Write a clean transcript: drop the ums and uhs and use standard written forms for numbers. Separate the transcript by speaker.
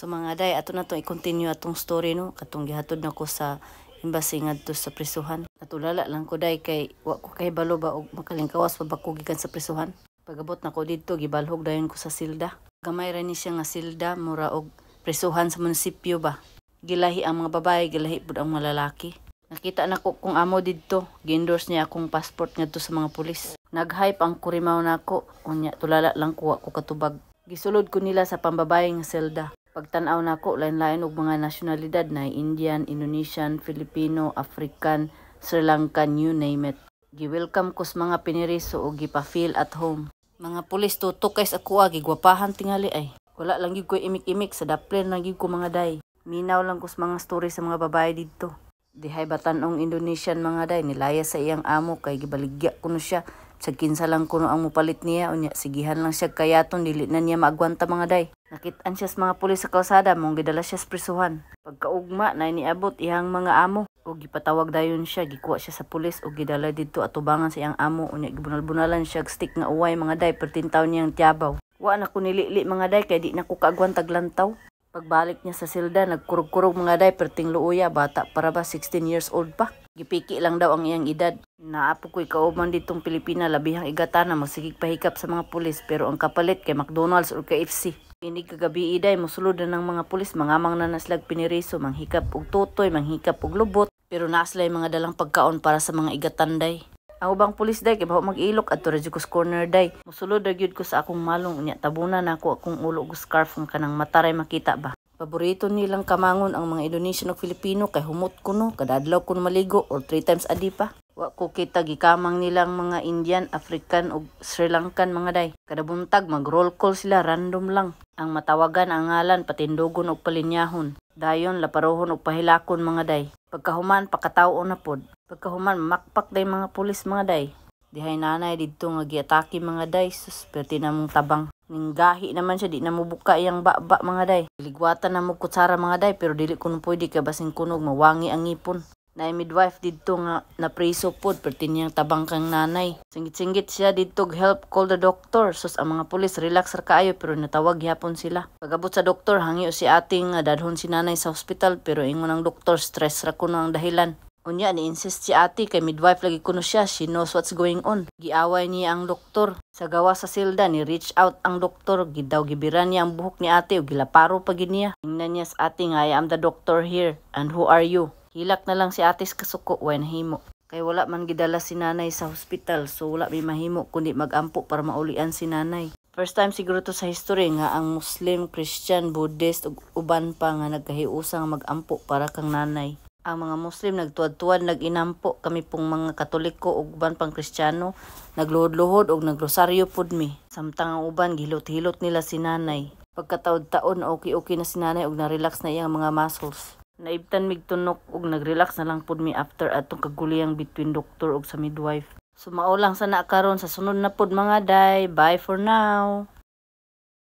Speaker 1: So mga day, ato na to i-continue atong story no. Katong gihatod na ko sa embassy ngadto sa prisuhan. Natulala lang ko day kay wa ko kay balo ba og makalingkawas pa ba ko gikan sa prisuhan. Pagabot na ko didto gibalhog dayon ko sa silda. Gamay ra ni siya nga silda mura og prisuhan sa munisipyo ba. Gilahi ang mga babae, gilahi pud ang mga lalaki. Nakita na ko kung amo didto, gi-endorse niya akong passport ngadto sa mga pulis. Nag-hype ang kurimaw nako, unya tulala lang ko katubag. Gisulod ko nila sa pambabae nga selda. Pagtan-aw nako lain-lain og mga nasyonalidad na Indian, Indonesian, Filipino, African, Sri Lankan, you name it. Gi-welcome ko sa mga piniriso og gipa-feel at home. Mga pulis tutok kay sa kuha gigwapahan tingali ay. Wala lang gyud ko imik-imik sa daplin lang gyud ko mga day. Minaw lang ko sa mga story sa mga babae didto. Dihay batanong Indonesian mga day nilaya sa iyang amo kay gibaligya kuno siya. Sa kinsa lang kuno ang mupalit niya unya sigihan lang siya kayaton dili na niya maagwanta mga day. Nakit-an siya sa mga pulis sa kalsada mong gidala siya sa prisuhan. Pagkaugma na niabot ihang mga amo ug gipatawag dayon siya gikuha siya sa pulis ug gidala didto atubangan sa iyang amo unya gibunal-bunalan siya stick nga uway mga day pertin taon niyang tiyabaw. Wa na ko nilili mga day kay di na ko kaagwantag lantaw. Pagbalik niya sa silda nagkurog-kurog mga day perting luuya bata para ba 16 years old pa. Gipiki lang daw ang iyang edad. Naapo ko'y kauban ditong Pilipina labihang igatana magsigig pahikap sa mga pulis pero ang kapalit kay McDonald's o KFC. Inig kagabi iday mosulod na ng mga pulis mangamang na naslag piniriso manghikap og tutoy manghikap og lubot pero naaslay mga dalang pagkaon para sa mga igatanday. Ang ubang pulis day kay baho mag-ilok adto ra jud ko sa corner day. Mosulod ra gyud ko sa akong malong unya tabunan nako akong ulo og scarf ng kanang mata ray makita ba. Paborito nilang kamangon ang mga Indonesian o Filipino kay humot kuno kadadlaw kuno maligo or 3 times a day pa. Wa ko kita gikamang nilang mga Indian, African ug Sri Lankan mga day. Kada buntag mag-roll call sila random lang. Ang matawagan ang ngalan patindogon og palinyahon. Dayon laparohon og pahilakon mga day. Pagkahuman pakatawo na pod. Pagkahuman makpak day mga pulis mga day. Dihay nanay didto nga giatake mga day sus perti namong tabang. Ninggahi naman siya di na mo buka iyang baba mga day. Ligwatan na mo kutsara mga day pero dili kuno pwede kay basing kunog mawangi ang ngipon. Na midwife didto nga na preso pod perti niyang tabang kang nanay. Singit-singit siya didto help call the doctor. Sus ang mga pulis relax ra kaayo pero natawag gyapon sila. Pagabot sa doktor hangyo si ating nga dadhon si nanay sa hospital pero ingon ang doktor stress ra kuno ang dahilan. Unya ni-insist si ate kay midwife lagi kuno siya, she knows what's going on. Giaway niya ang doktor. Sa gawa sa silda ni reach out ang doktor, gidaw gibiran niya ang buhok ni ate ug gilaparo pa gid niya. Tingnan niya sa ate nga I am the doctor here and who are you? Hilak na lang si ate sa kasuko when himo. Kay wala man gidala si nanay sa hospital so wala may mahimo kundi magampo para maulian si nanay. First time siguro to sa history nga ang Muslim, Christian, Buddhist ug uban pa nga nagkahiusang magampo para kang nanay. Ang mga Muslim nagtuwad-tuwad nag-inampo kami pong mga Katoliko ug uban pang Kristiyano nagluhod-luhod og nagrosaryo pud mi samtang ang uban gihilot-hilot nila si nanay. Pagkataod-taon okay na si nanay ug na-relax na iyang mga muscles. Naibtan mig tunok ug nag-relax na lang pud mi after atong kaguliyang between doktor ug sa midwife. Sumao lang sana karon sa sunod na pud mga day. Bye for now.